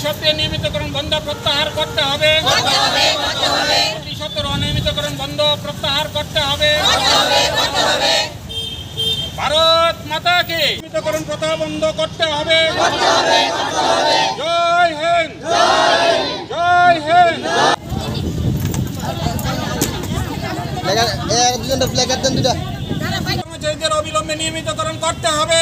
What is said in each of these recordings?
সপ্তাহে নিয়মিতকরণ বন্ধ প্রত্যাহার করতে হবে। প্রতি সপ্তাহে অনিয়মিতকরণ বন্ধ প্রত্যাহার করতে হবে। ভারত মাতা কে নিয়মিতকরণ প্রথা বন্ধ করতে হবে। জয় হিন্দ, জয় হিন্দ। কর্মচারীদের অবিলম্বে নিয়মিতকরণ করতে হবে।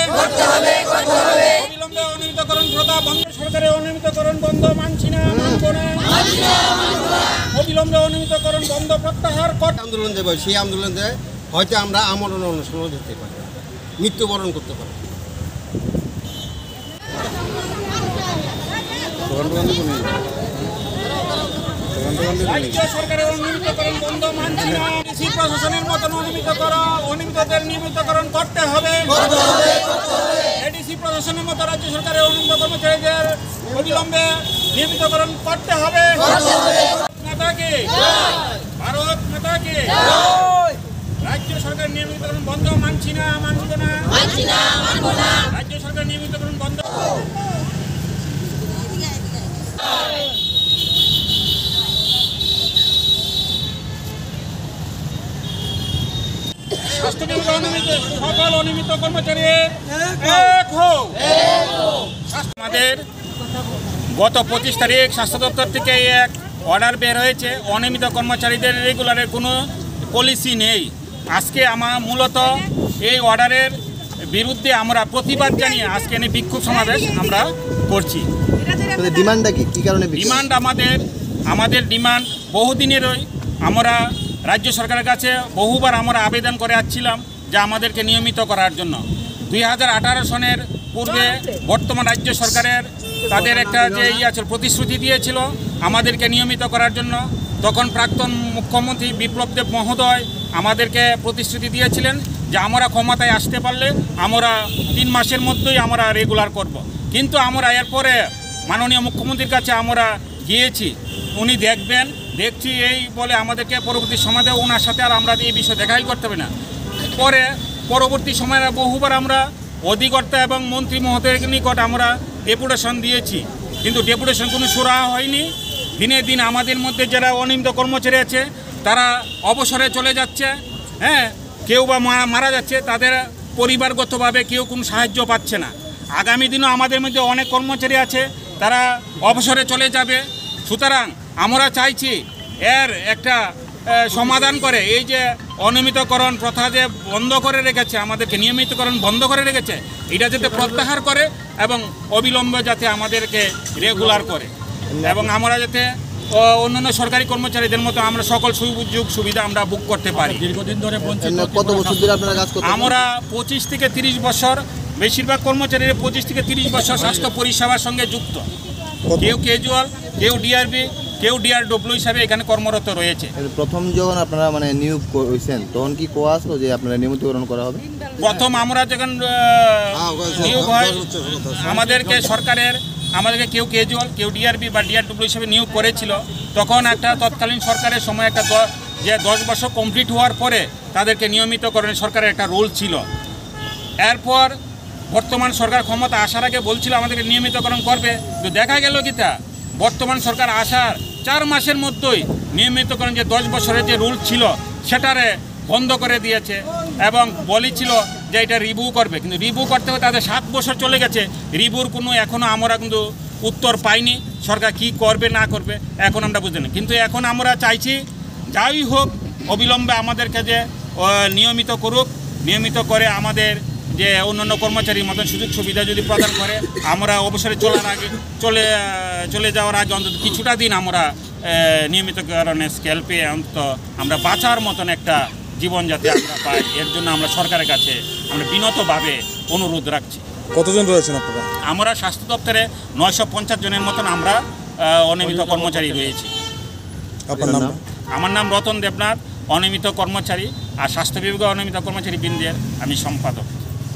অবিলম্বে অনিয়মিতকরণ প্রথা বন্ধ। সরকারের অনিয়মিতকরণ বন্ধ মানছি না, মানব না। অবিলম্বে অনিয়মিতকরণ বন্ধ প্রত্যাহার করতে। আন্দোলন দেব, সেই আন্দোলনে হয়তো আমরা আমরণ অনুষ্ঠানও যেতে পারি, মৃত্যুবরণ করতে পারি। রাজ্য সরকারের অনিয়মিতকরণ বন্ধ মানছি না। ডিসি প্রশাসনের মতন অনিয়মিতদের নিয়মিতকরণ করতে হবে। এডিসি প্রশাসনের মতো রাজ্য সরকারের অনিয়মিত কর্মচারীদের অবিলম্বে নিয়মিতকরণ করতে হবে। মাতা কে, ভারত মাতা কে। রাজ্য সরকার নিয়মিতকরণ বন্ধ মানছি না, মানব না। রাজ্য সরকার নিয়মিতকরণ বন্ধ। স্বাস্থ্য বিভাগ অনিয়মিত সকল অনিয়মিত কর্মচারী এক হও। আমাদের গত 25 তারিখ স্বাস্থ্য দপ্তর থেকে এক অর্ডার বের হয়েছে, অনিয়মিত কর্মচারীদের রেগুলারের কোনো পলিসি নেই। আজকে মূলত এই অর্ডারের বিরুদ্ধে আমরা প্রতিবাদ জানিয়ে আজকে বিক্ষোভ সমাবেশ আমরা করছি। ডিমান্ডটা কি কারণে? ডিমান্ড আমাদের ডিমান্ড বহুদিনেরই। আমরা রাজ্য সরকারের কাছে বহুবার আমরা আবেদন করে আসছিলাম যে আমাদেরকে নিয়মিত করার জন্য। 2018 সনের পূর্বে বর্তমান রাজ্য সরকারের তাদের একটা যে প্রতিশ্রুতি দিয়েছিল আমাদেরকে নিয়মিত করার জন্য। তখন প্রাক্তন মুখ্যমন্ত্রী বিপ্লব দেব মহোদয় আমাদেরকে প্রতিশ্রুতি দিয়েছিলেন যে আমরা ক্ষমতায় আসতে পারলে আমরা 3 মাসের মধ্যেই আমরা রেগুলার করব। কিন্তু আমরা এরপরে মাননীয় মুখ্যমন্ত্রীর কাছে আমরা গিয়েছি, উনি দেখছি এই বলে আমাদেরকে পরবর্তী সময়ে ওনার সাথে আর আমরা এই বিষয়ে দেখাই করতে হবে না। পরবর্তী সময়ে বহুবার আমরা অধিকর্তা এবং মন্ত্রী মহোদয়ের নিকট আমরা ডেপুটেশন দিয়েছি, কিন্তু ডেপুটেশন কোনো সুরাহা হয়নি। দিনে দিন আমাদের মধ্যে যারা অনিয়মিত কর্মচারী আছে তারা অবসরে চলে যাচ্ছে, কেউ বা মারা যাচ্ছে, তাদের পরিবারগতভাবে কেউ কোনো সাহায্য পাচ্ছে না। আগামী দিনও আমাদের মধ্যে অনেক কর্মচারী আছে তারা অবসরে চলে যাবে। সুতরাং আমরা চাইছি এর একটা সমাধান করে, এই যে অনিয়মিতকরণ প্রথা যে বন্ধ করে রেখেছে, আমাদেরকে নিয়মিতকরণ বন্ধ করে রেখেছে, এটা যাতে প্রত্যাহার করে এবং অবিলম্বে যাতে আমাদেরকে রেগুলার করে এবং আমরা যাতে অন্যান্য সরকারি কর্মচারীদের মতো আমরা সকল সুযোগ সুবিধা আমরা বুক করতে পারি। দীর্ঘদিন ধরে কত বছর ধরে আপনারা কাজ করছেন? আমরা 25 থেকে 30 বছর, বেশিরভাগ কর্মচারীরা 25 থেকে 30 বছর স্বাস্থ্য পরিষেবার সঙ্গে যুক্ত। কেউ ক্যাজুয়াল, কেউ ডিআরবি, কেউ ডিআরডব্লিউ হিসাবে এখানে কর্মরত রয়েছে। প্রথম যখন আপনারা নিয়োগ হয়েছেন তখন কি কোয়া আসলো যে আপনারা নিয়মিতকরণ করা হবে? প্রথম আমরা যখন নিয়োগ হয় আমাদেরকে কেউ ক্যাজুয়াল, কেউ ডিআরবি বা ডিআরডব্লিউ হিসাবে নিয়োগ করেছিল। তখন একটা তৎকালীন সরকারের সময় একটা 10 বছর কমপ্লিট হওয়ার পরে তাদেরকে নিয়মিতকরণের সরকারের একটা রুল ছিল। এরপর বর্তমান সরকার ক্ষমতা আসার আগে বলছিল আমাদেরকে নিয়মিতকরণ করবে, তো দেখা গেল কি তা বর্তমান সরকার আসার 4 মাসের মধ্যেই নিয়মিতকরণ যে 10 বছরের যে রুল ছিল সেটারে বন্ধ করে দিয়েছে এবং বলেছিল যে এটা রিভিউ করবে, কিন্তু রিভিউ করতে হবে তাদের 7 বছর চলে গেছে। রিভিউর কোনো এখনও আমরা কিন্তু উত্তর পাইনি, সরকার কি করবে না করবে এখন আমরা বুঝতে না। কিন্তু এখন আমরা চাইছি যাই হোক অবিলম্বে আমাদেরকে যে নিয়মিত করুক, নিয়মিত করে আমাদের যে অন্যান্য কর্মচারীর মতন সুযোগ সুবিধা যদি প্রদান করে, আমরা অবসরে চলে যাওয়ার আগে অন্তত কিছুটা দিন আমরা নিয়মিতকরণের স্কেল পেয়ে অন্তত আমরা বাঁচার মতন একটা জীবন যাতে আমরা পাই, এর জন্য আমরা সরকারের কাছে আমরা বিনতভাবে অনুরোধ রাখছি। কতজন রয়েছেন আপনারা? আমরা স্বাস্থ্য দপ্তরে 950 জনের মতন আমরা অনিয়মিত কর্মচারী রয়েছি। আপনার নাম? আমার নাম রতন দেবনাথ, অনিয়মিত কর্মচারী, আর স্বাস্থ্য বিভাগে অনিয়মিত কর্মচারী বৃন্দের আমি সম্পাদক।